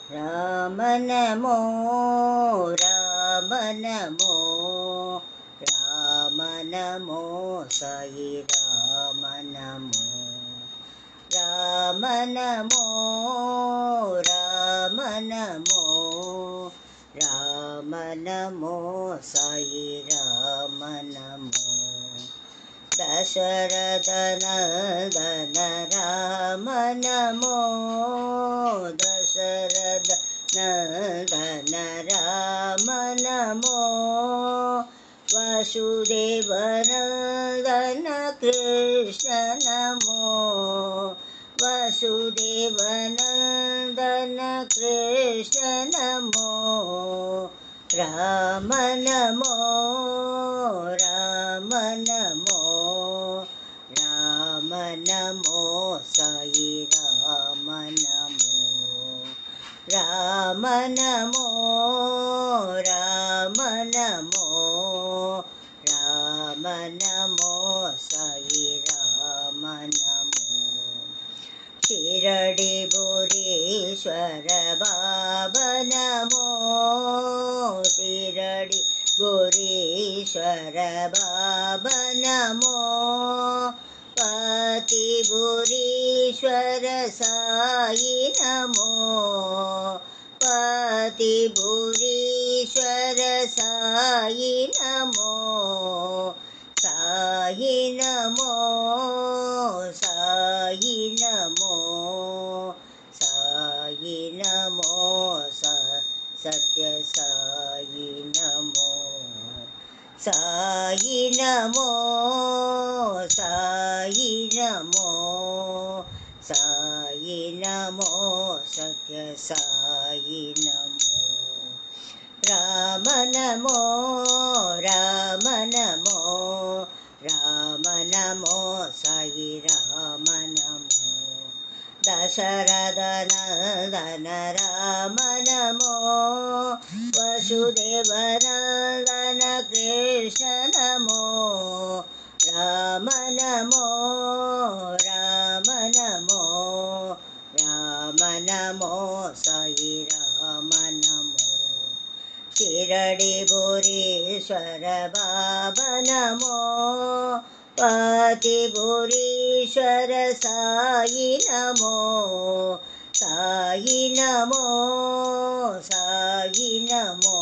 ರಾಮ ನಮೋ ರಾಮ ನಮೋ ರಾಮ ನಮೋ ಸಾಯಿ ರಾಮ ನಮೋ ರಾಮ ನಮೋ ರಾಮ ನಮೋ ರಾಮ ನಮೋ ಸಾಯಿ ರಾಮ ನಮೋ ದಶರಥ ನಂದನ ರಾಮ ನಮೋ ದಶರಥ ನಂದನ ರಾಮ ನಮೋ ವಾಸುದೇವ ನಂದನ ಕೃಷ್ಣ ನಮೋ ವಾಸುದೇವ ನಂದನ ಕೃಷ್ಣ ನಮೋ ರಾಮ ನಮೋ ರಾಮ ನಮೋ ರಾಮ ನಮೋ ಸಾಯಿ ರಾಮ ನಮೋ ರಾಮ ನಮೋ ರಾಮ ನಮೋ ರಾಮ ನಮೋ ಸಾಯಿ ರಾಮ ನಮೋ ಶಿರಡಿ ಭುರೀಶ್ವರ ಬಾಬಾ ನಮೋ ಶಿರಡಿ ಭುರೀಶ್ವರ ಬಾಬಾ ನಮೋ ಪತಿ ಭುರೀಶ್ವರ ಸಾಯಿ ನಮೋ ಪತಿ ಭುರೀಶ್ವರ ಸಾಯಿ ನಮೋ ಸಾಯಿ ನಮೋ ಸಾಯಿ ನಮೋ ಸಾಯಿ ನಮೋ ಸತ್ಯ ಸಾಯಿ ನಮೋ ಸಾಯಿ ನಮೋ ಸಾಯಿ ನಮೋ ಸಾಯಿ ನಮೋ ಸತ್ಯ ಸಾಯಿ ನಮೋ ರಾಮ ನಮೋ ರಾಮ ನಮೋ ರಾಮ ನಮೋ ಸಾಯಿ ರಾಮ ನಮೋ ದಶರಥ ನಂದನ ರಾಮ ನಮೋ ವಸುದೇವ ನಂದನ ಕೃಷ್ಣ ನಮೋ ರಾಮ ನಮೋ ರಾಮ ನಮೋ ರಾಮ ನಮೋ ಸಾಯಿ ರಾಮ ನಮೋ ಶಿರಡಿ ಭುರೀಶ್ವರ ಬಾಬಾ ನಮೋ ಪತಿ ಭುರೀಶ್ವರ ಸಾಯಿ ನಮೋ ಸಾಯಿ ನಮೋ ಸಾಯಿ ನಮೋ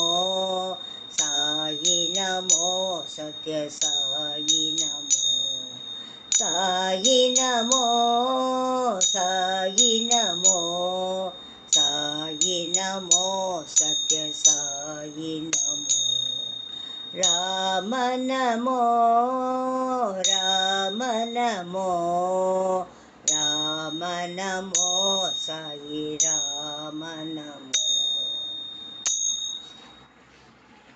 ಸಾಯಿ ನಮೋ ಸತ್ಯ ಸಾಯಿ ನಮೋ ಸಾಯಿ ನಮೋ ಸಾಯಿ ನಮೋ ಸಾಯಿ ನಮೋ ಸತ್ಯ ಸಾಯಿ ನಮೋ ರಾಮ ನಮೋ ರಾಮ ನಮೋ ರಾಮ ನಮೋ ಸಾಯಿ